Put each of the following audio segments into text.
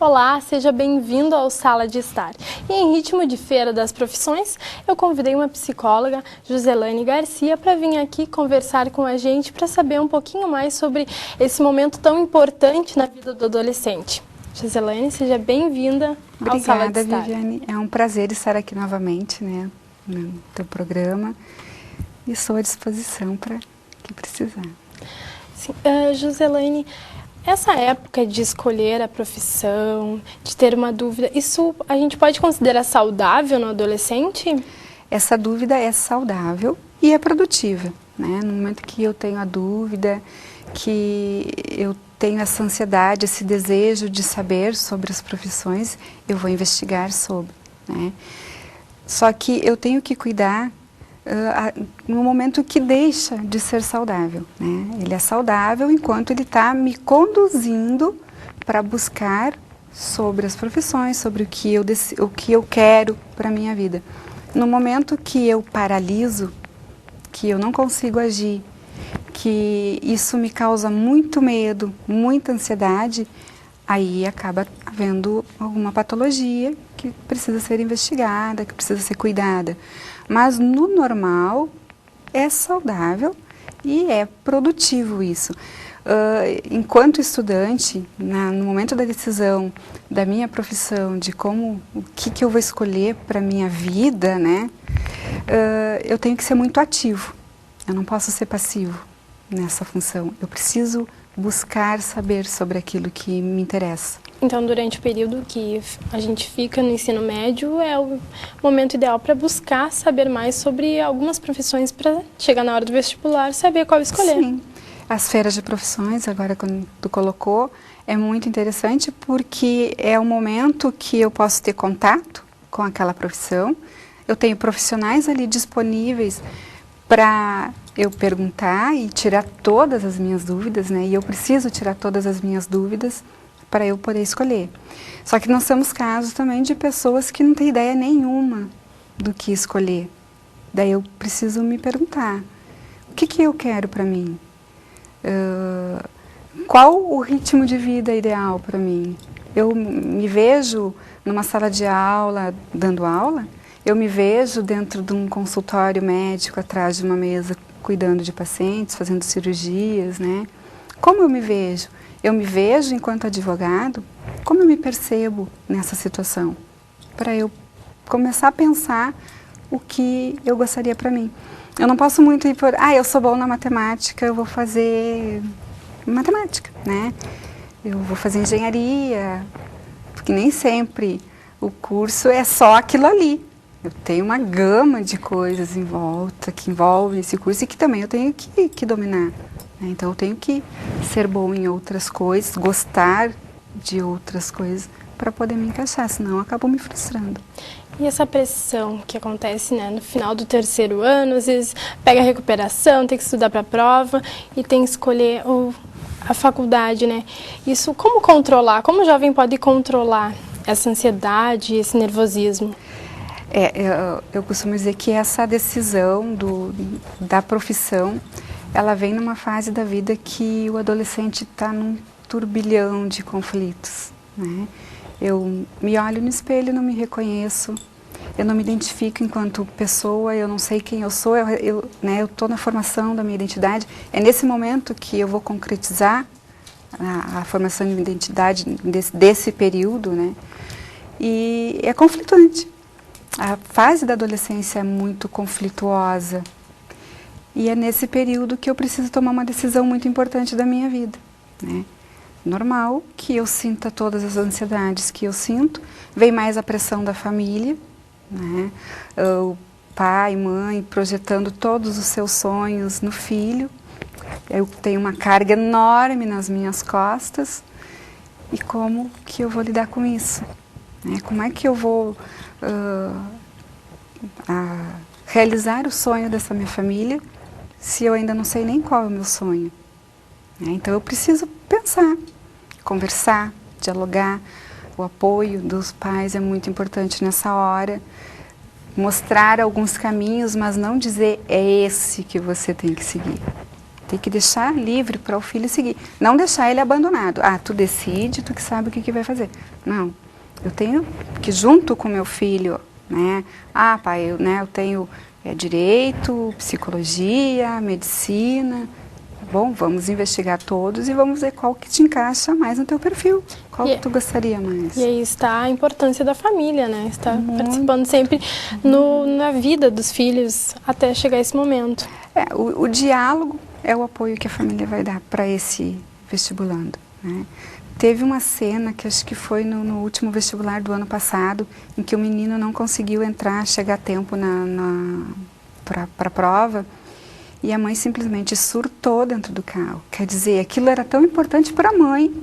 Olá, seja bem-vindo ao Sala de Estar. E em ritmo de Feira das Profissões, eu convidei uma psicóloga, Joselane Garcia, para vir aqui conversar com a gente para saber um pouquinho mais sobre esse momento tão importante na vida do adolescente. Joselane, seja bem-vinda ao Sala de Estar. Obrigada, Viviane. É um prazer estar aqui novamente, no teu programa. E estou à disposição para o que precisar. Sim, Joselane, essa época de escolher a profissão, de ter uma dúvida, isso a gente pode considerar saudável no adolescente? Essa dúvida é saudável e é produtiva, né? No momento que eu tenho a dúvida, que eu tenho essa ansiedade, esse desejo de saber sobre as profissões, eu vou investigar sobre, né? Só que eu tenho que cuidar no momento que deixa de ser saudável, né? Ele é saudável enquanto ele está me conduzindo para buscar sobre as profissões, sobre o que eu quero para a minha vida. No momento que eu paraliso, que eu não consigo agir, que isso me causa muito medo, muita ansiedade, aí acaba havendo alguma patologia que precisa ser investigada, que precisa ser cuidada. Mas no normal é saudável e é produtivo isso. Enquanto estudante, no momento da decisão da minha profissão, de o que eu vou escolher para a minha vida, né, eu tenho que ser muito ativo. Eu não posso ser passivo nessa função. Eu preciso buscar saber sobre aquilo que me interessa. Então, durante o período que a gente fica no ensino médio, é o momento ideal para buscar saber mais sobre algumas profissões para chegar na hora do vestibular, saber qual escolher. Sim. As feiras de profissões, agora quando tu colocou, é muito interessante porque é o momento que eu posso ter contato com aquela profissão. Eu tenho profissionais ali disponíveis para eu perguntar e tirar todas as minhas dúvidas, né? E eu preciso tirar todas as minhas dúvidas para eu poder escolher. Só que nós temos casos também de pessoas que não têm ideia nenhuma do que escolher. Daí eu preciso me perguntar, o que eu quero para mim? Qual o ritmo de vida ideal para mim? Eu me vejo numa sala de aula, dando aula? Eu me vejo dentro de um consultório médico, atrás de uma mesa, cuidando de pacientes, fazendo cirurgias, né? Como eu me vejo? Eu me vejo enquanto advogado? Como eu me percebo nessa situação? Para eu começar a pensar o que eu gostaria para mim. Eu não posso muito ir por, eu sou bom na matemática, eu vou fazer matemática, né? Eu vou fazer engenharia, porque nem sempre o curso é só aquilo ali. Eu tenho uma gama de coisas em volta que envolvem esse curso e que também eu tenho que dominar. Então, eu tenho que ser bom em outras coisas, gostar de outras coisas para poder me encaixar, senão eu acabo me frustrando. E essa pressão que acontece, né, no final do terceiro ano, às vezes pega a recuperação, tem que estudar para a prova e tem que escolher a faculdade, né? Isso, como controlar? Como o jovem pode controlar essa ansiedade, esse nervosismo? Eu costumo dizer que essa decisão da profissão, ela vem numa fase da vida que o adolescente está num turbilhão de conflitos, né? Eu me olho no espelho, não me reconheço, eu não me identifico enquanto pessoa, eu não sei quem eu sou, eu estou na formação da minha identidade. É nesse momento que eu vou concretizar a formação de identidade desse período, né? E é conflitante. A fase da adolescência é muito conflituosa. E é nesse período que eu preciso tomar uma decisão muito importante da minha vida, né? Normal que eu sinta todas as ansiedades que eu sinto, vem mais a pressão da família, né? O pai, mãe projetando todos os seus sonhos no filho. Eu tenho uma carga enorme nas minhas costas. E como que eu vou lidar com isso? Né? Como é que eu vou realizar o sonho dessa minha família se eu ainda não sei nem qual é o meu sonho? Então eu preciso pensar, conversar, dialogar. O apoio dos pais é muito importante nessa hora. Mostrar alguns caminhos, mas não dizer é esse que você tem que seguir. Tem que deixar livre para o filho seguir. Não deixar ele abandonado. Ah, tu decide, tu que sabe o que vai fazer. Não. Eu tenho que, junto com meu filho, né? Ah, pai, eu tenho direito, psicologia, medicina. Bom, vamos investigar todos e vamos ver qual que te encaixa mais no teu perfil. Qual que tu gostaria mais? E aí está a importância da família, né? Está participando sempre na vida dos filhos até chegar esse momento. O diálogo é o apoio que a família vai dar para esse vestibulando, né? Teve uma cena que acho que foi no último vestibular do ano passado, em que o menino não conseguiu chegar a tempo para a prova, e a mãe simplesmente surtou dentro do carro. Quer dizer, aquilo era tão importante para a mãe.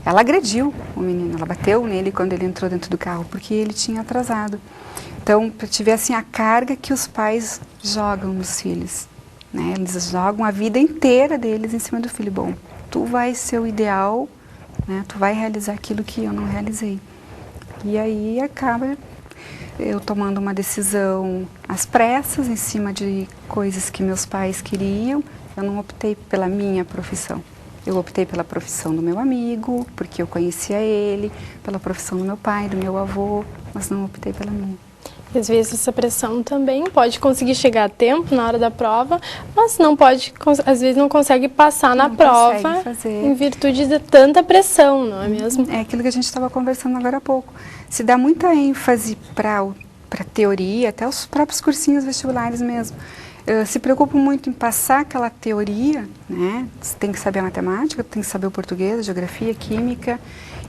Ela agrediu o menino, ela bateu nele quando ele entrou dentro do carro, porque ele tinha atrasado. Então, para te ver assim, a carga que os pais jogam nos filhos, né? Eles jogam a vida inteira deles em cima do filho. Bom, tu vai ser o ideal, né? Tu vai realizar aquilo que eu não realizei. E aí acaba eu tomando uma decisão às pressas, em cima de coisas que meus pais queriam. Eu não optei pela minha profissão. Eu optei pela profissão do meu amigo, porque eu conhecia ele, pela profissão do meu pai, do meu avô, mas não optei pela minha. E às vezes essa pressão também pode conseguir chegar a tempo na hora da prova, mas não pode, às vezes não consegue passar na prova em virtude de tanta pressão, não é mesmo? É aquilo que a gente estava conversando agora há pouco. Se dá muita ênfase para a teoria, até os próprios cursinhos vestibulares mesmo. Se preocupa muito em passar aquela teoria, né? Você tem que saber a matemática, tem que saber o português, a geografia, química,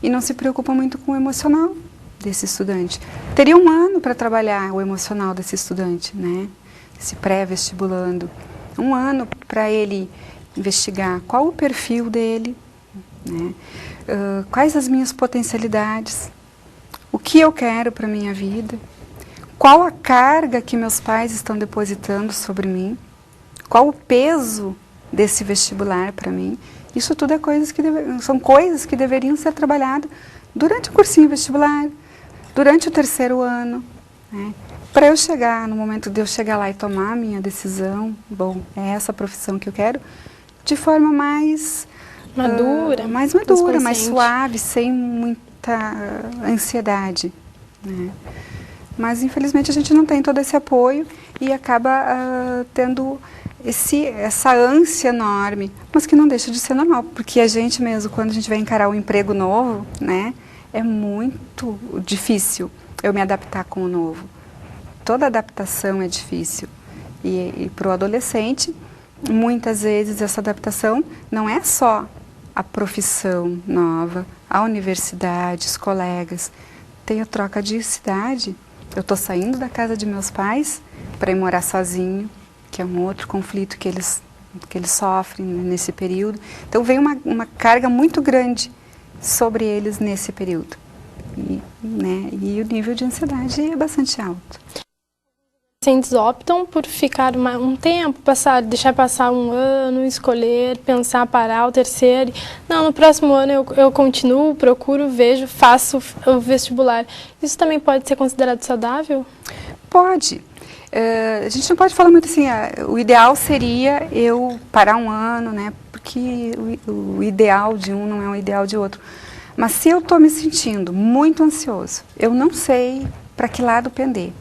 e não se preocupa muito com o emocional desse estudante. Teria um ano para trabalhar o emocional desse estudante, né? Esse pré-vestibulando. Um ano para ele investigar qual o perfil dele, né? Quais as minhas potencialidades, o que eu quero para a minha vida, qual a carga que meus pais estão depositando sobre mim, qual o peso desse vestibular para mim. Isso tudo são coisas que deveriam ser trabalhadas durante o cursinho vestibular, durante o 3º ano, né? Para eu chegar, no momento de eu chegar lá e tomar a minha decisão, bom, é essa profissão que eu quero, de forma mais madura, mais suave, sem muita ansiedade, né? Mas infelizmente a gente não tem todo esse apoio e acaba tendo essa ânsia enorme, mas que não deixa de ser normal, porque a gente mesmo, quando a gente vai encarar um emprego novo, né, é muito difícil eu me adaptar com o novo. Toda adaptação é difícil. E para o adolescente, muitas vezes essa adaptação não é só a profissão nova, a universidade, os colegas. Tem a troca de cidade. Eu estou saindo da casa de meus pais para ir morar sozinho, que é um outro conflito que eles sofrem nesse período. Então vem uma carga muito grande sobre eles nesse período. E o nível de ansiedade é bastante alto. Os pacientes optam por ficar um tempo, deixar passar um ano, escolher, pensar, parar o 3º. Não, no próximo ano eu continuo, procuro, vejo, faço o vestibular. Isso também pode ser considerado saudável? Pode. A gente não pode falar muito assim, o ideal seria eu parar um ano, né? Porque o ideal de um não é o ideal de outro. Mas se eu estou me sentindo muito ansioso, eu não sei para que lado pender.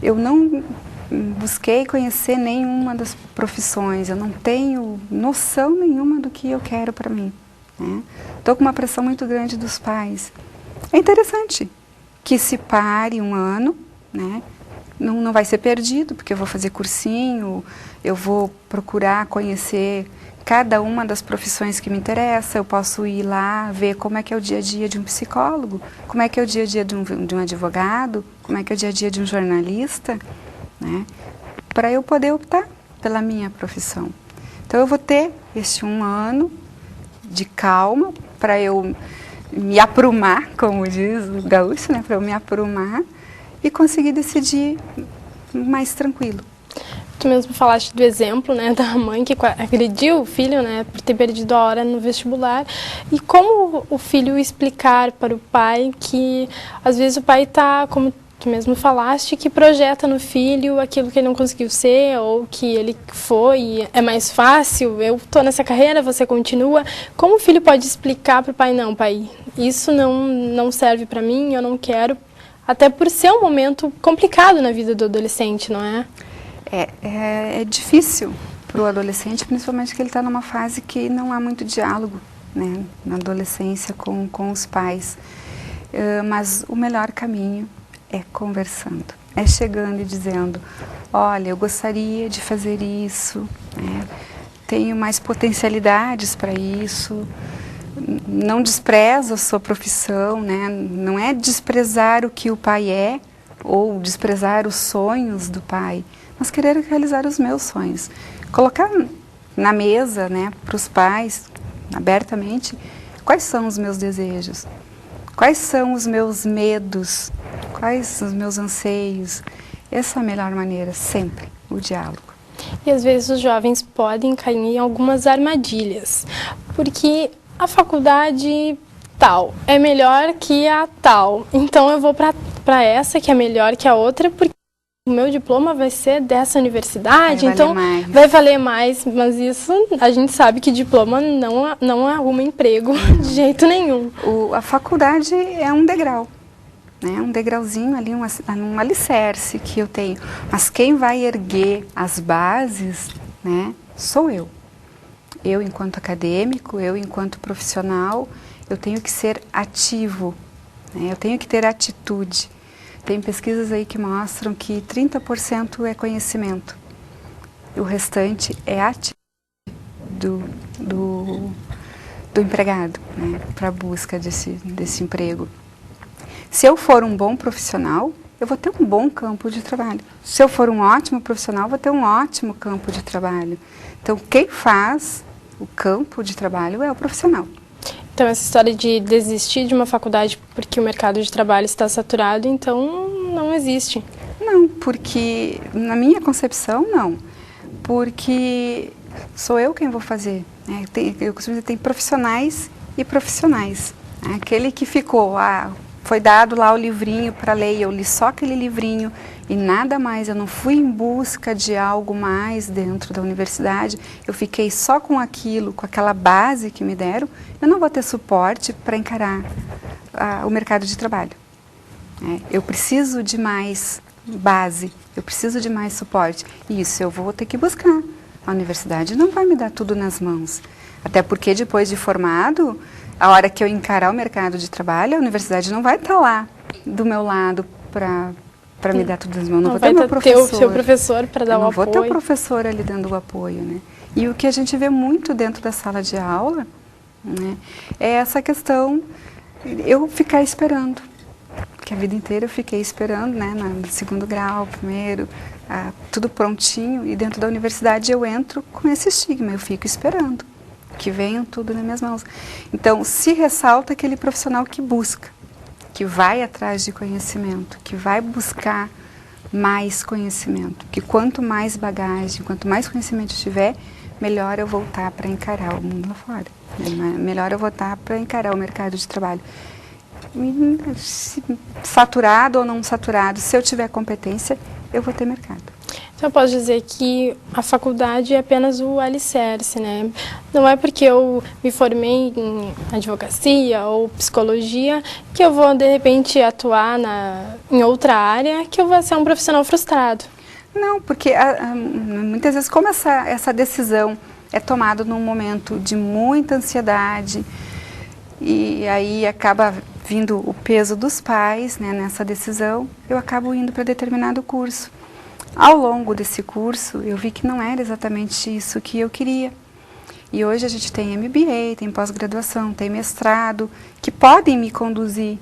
Eu não busquei conhecer nenhuma das profissões, eu não tenho noção nenhuma do que eu quero para mim, né? Estou com uma pressão muito grande dos pais. É interessante que se pare um ano, né? Não vai ser perdido, porque eu vou fazer cursinho, eu vou procurar conhecer cada uma das profissões que me interessa, eu posso ir lá ver como é que é o dia a dia de um psicólogo, como é que é o dia a dia de um advogado, como é que é o dia a dia de um jornalista, né? Para eu poder optar pela minha profissão. Então eu vou ter esse um ano de calma para eu me aprumar, como diz o gaúcho, né? Para eu me aprumar e conseguir decidir mais tranquilo. Tu mesmo falaste do exemplo, né, da mãe que agrediu o filho, né, por ter perdido a hora no vestibular. E como o filho explicar para o pai que, às vezes, o pai está, como tu mesmo falaste, que projeta no filho aquilo que ele não conseguiu ser ou que ele foi, é mais fácil, eu estou nessa carreira, você continua. Como o filho pode explicar para o pai, não, pai, isso não serve para mim, eu não quero, até por ser um momento complicado na vida do adolescente, não é? É difícil para o adolescente, principalmente que ele está numa fase que não há muito diálogo, né, na adolescência com os pais. Mas o melhor caminho é conversando, é chegando e dizendo, olha, eu gostaria de fazer isso, né, tenho mais potencialidades para isso, não despreza a sua profissão, né, não é desprezar o que o pai é ou desprezar os sonhos do pai, mas querer realizar os meus sonhos. Colocar na mesa, né, para os pais, abertamente, quais são os meus desejos, quais são os meus medos, quais os meus anseios. Essa é a melhor maneira, sempre, o diálogo. E às vezes os jovens podem cair em algumas armadilhas, porque a faculdade tal é melhor que a tal, então eu vou para essa que é melhor que a outra, porque o meu diploma vai ser dessa universidade, então vai valer mais, mas isso a gente sabe que diploma não arruma emprego de jeito nenhum. A faculdade é um degrau, né? Um degrauzinho ali, um alicerce que eu tenho, mas quem vai erguer as bases, né, sou eu. Eu enquanto acadêmico, eu enquanto profissional, eu tenho que ser ativo, né? Eu tenho que ter atitude. Tem pesquisas aí que mostram que 30% é conhecimento, e o restante é atitude do empregado, né, para a busca desse emprego. Se eu for um bom profissional, eu vou ter um bom campo de trabalho. Se eu for um ótimo profissional, eu vou ter um ótimo campo de trabalho. Então, quem faz o campo de trabalho é o profissional. Então, essa história de desistir de uma faculdade porque o mercado de trabalho está saturado, então não existe. Não, porque na minha concepção, não. Porque sou eu quem vou fazer. Né? Eu costumo dizer, tem profissionais e profissionais. Aquele que ficou, foi dado lá o livrinho para ler, eu li só aquele livrinho e nada mais, eu não fui em busca de algo mais dentro da universidade, eu fiquei só com aquilo, com aquela base que me deram, eu não vou ter suporte para encarar o mercado de trabalho. Eu preciso de mais base, eu preciso de mais suporte, e isso eu vou ter que buscar. A universidade não vai me dar tudo nas mãos, até porque depois de formado, a hora que eu encarar o mercado de trabalho, a universidade não vai estar lá do meu lado para me dar tudo nas mãos. Não vou ter meu professor. O seu professor para dar o apoio. Não vou ter o professor ali dando o apoio, né? E o que a gente vê muito dentro da sala de aula, né, é essa questão, eu ficar esperando. Porque a vida inteira eu fiquei esperando, né, no segundo grau, primeiro, tudo prontinho. E dentro da universidade eu entro com esse estigma, eu fico esperando que venham tudo nas minhas mãos. Então, se ressalta aquele profissional que busca, que vai atrás de conhecimento, que vai buscar mais conhecimento, que quanto mais bagagem, quanto mais conhecimento tiver, melhor eu voltar para encarar o mundo lá fora, melhor eu voltar para encarar o mercado de trabalho. Saturado ou não saturado, se eu tiver competência, eu vou ter mercado. Então eu posso dizer que a faculdade é apenas o alicerce, né? Não é porque eu me formei em advocacia ou psicologia que eu vou, de repente, atuar em outra área que eu vou ser um profissional frustrado. Não, porque muitas vezes, como essa decisão é tomada num momento de muita ansiedade, e aí acaba vindo o peso dos pais, né, nessa decisão, eu acabo indo para determinado curso. Ao longo desse curso, eu vi que não era exatamente isso que eu queria. E hoje a gente tem MBA, tem pós-graduação, tem mestrado, que podem me conduzir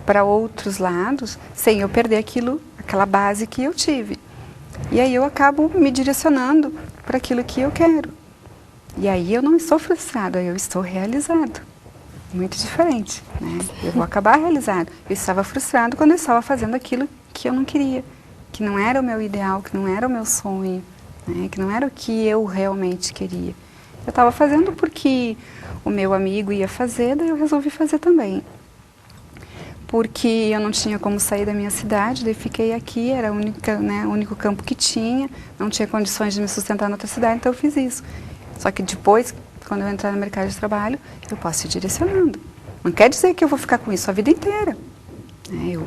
para outros lados, sem eu perder aquela base que eu tive. E aí eu acabo me direcionando para aquilo que eu quero. E aí eu não estou frustrado, eu estou realizado. Muito diferente, né? Eu vou acabar realizado. Eu estava frustrado quando eu estava fazendo aquilo que eu não queria, que não era o meu ideal, que não era o meu sonho, né? Que não era o que eu realmente queria. Eu estava fazendo porque o meu amigo ia fazer, daí eu resolvi fazer também. porque eu não tinha como sair da minha cidade, daí fiquei aqui, era o único campo que tinha, não tinha condições de me sustentar em outra cidade, então eu fiz isso. Só que depois, quando eu entrar no mercado de trabalho, eu posso ir direcionando. Não quer dizer que eu vou ficar com isso a vida inteira. Eu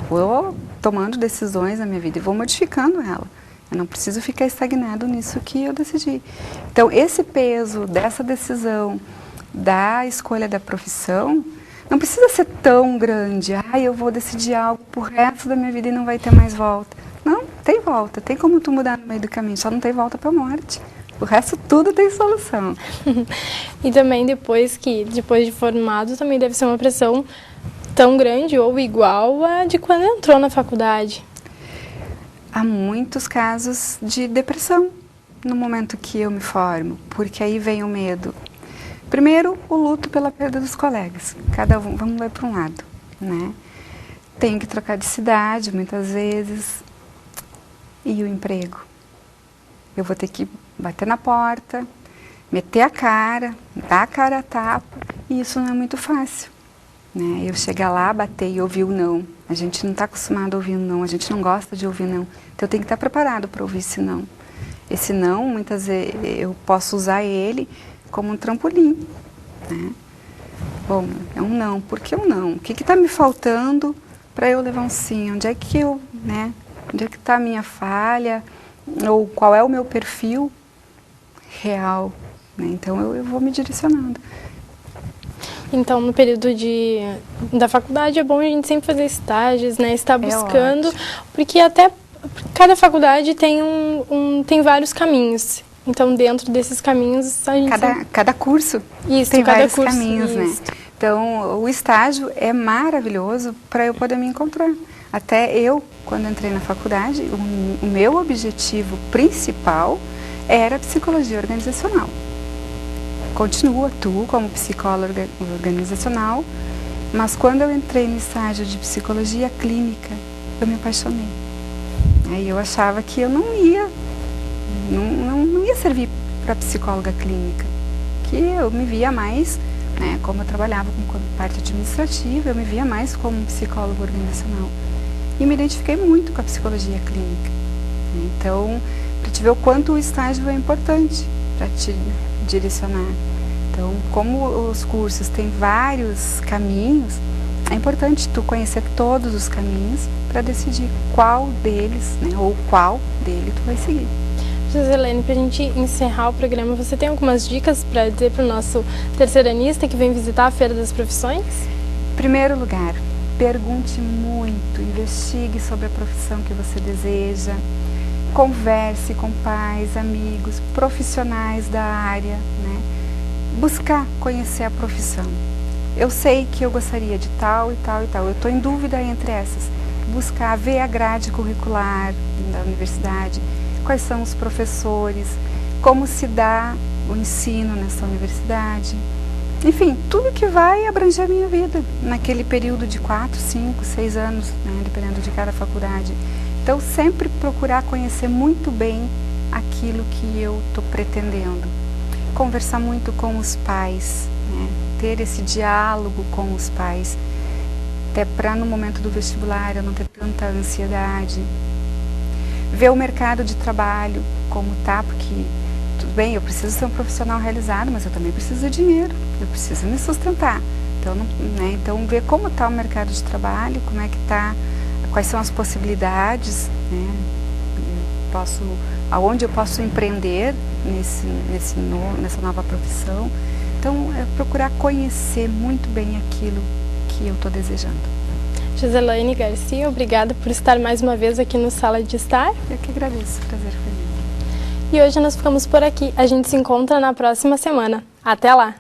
vou tomando decisões na minha vida e vou modificando ela. Eu não preciso ficar estagnado nisso que eu decidi. Então, esse peso dessa decisão, da escolha da profissão, não precisa ser tão grande. Eu vou decidir algo pro resto da minha vida e não vai ter mais volta. Não, tem volta. Tem como tu mudar no meio do caminho, só não tem volta para a morte. O resto tudo tem solução. E também depois de formado, também deve ser uma pressão tão grande ou igual a de quando entrou na faculdade. Há muitos casos de depressão no momento que eu me formo, porque aí vem o medo. Primeiro, o luto pela perda dos colegas. Cada um, vamos lá para um lado, né? Tenho que trocar de cidade muitas vezes. E o emprego? Eu vou ter que bater na porta, meter a cara, dar a cara a tapa, e isso não é muito fácil, né? Eu chegar lá, bater e ouvir o não. A gente não está acostumado a ouvir o não, a gente não gosta de ouvir não. Então eu tenho que estar preparado para ouvir esse não. Esse não, muitas vezes, eu posso usar ele como um trampolim, né? Bom, é um não. Por que um não? O que está me faltando para eu levar um sim? Onde é que onde é que está a minha falha? Ou qual é o meu perfil real, né? Então eu vou me direcionando. Então, no período da faculdade é bom a gente sempre fazer estágios, né? Estar buscando, porque até cada faculdade tem vários caminhos. Então, dentro desses caminhos, a gente cada curso tem vários caminhos, né? Então, o estágio é maravilhoso para eu poder me encontrar. Até eu, quando entrei na faculdade, o meu objetivo principal era psicologia organizacional. Continuo, atuo como psicóloga organizacional, mas quando eu entrei no estágio de psicologia clínica, eu me apaixonei. Aí eu achava que eu não ia servir para psicóloga clínica, que eu me via mais, né, como eu trabalhava com parte administrativa, eu me via mais como psicóloga organizacional. E me identifiquei muito com a psicologia clínica. Então, para te ver o quanto o estágio é importante para te direcionar. Então, como os cursos têm vários caminhos, é importante tu conhecer todos os caminhos para decidir qual deles, né, ou qual dele tu vai seguir. Joselane, para a gente encerrar o programa, você tem algumas dicas para dizer para o nosso terceiranista que vem visitar a Feira das Profissões? Em primeiro lugar, pergunte muito, investigue sobre a profissão que você deseja, converse com pais, amigos, profissionais da área, né? Buscar conhecer a profissão. Eu sei que eu gostaria de tal e tal e tal, eu estou em dúvida entre essas. Buscar, ver a grade curricular da universidade, quais são os professores, como se dá o ensino nessa universidade. Enfim, tudo que vai abranger a minha vida naquele período de 4, 5, 6 anos, né, dependendo de cada faculdade. Então, sempre procurar conhecer muito bem aquilo que eu estou pretendendo. Conversar muito com os pais, né, ter esse diálogo com os pais, até para no momento do vestibular eu não ter tanta ansiedade. Ver o mercado de trabalho como tá, porque tudo bem, eu preciso ser um profissional realizado, mas eu também preciso de dinheiro, eu preciso me sustentar. Então, então ver como está o mercado de trabalho, como é que está, quais são as possibilidades, né? Aonde eu posso empreender nessa nova profissão. Então, é procurar conhecer muito bem aquilo que eu estou desejando. Joselane Garcia, obrigada por estar mais uma vez aqui no Sala de Estar. Eu que agradeço, o prazer foi meu. E hoje nós ficamos por aqui. A gente se encontra na próxima semana. Até lá!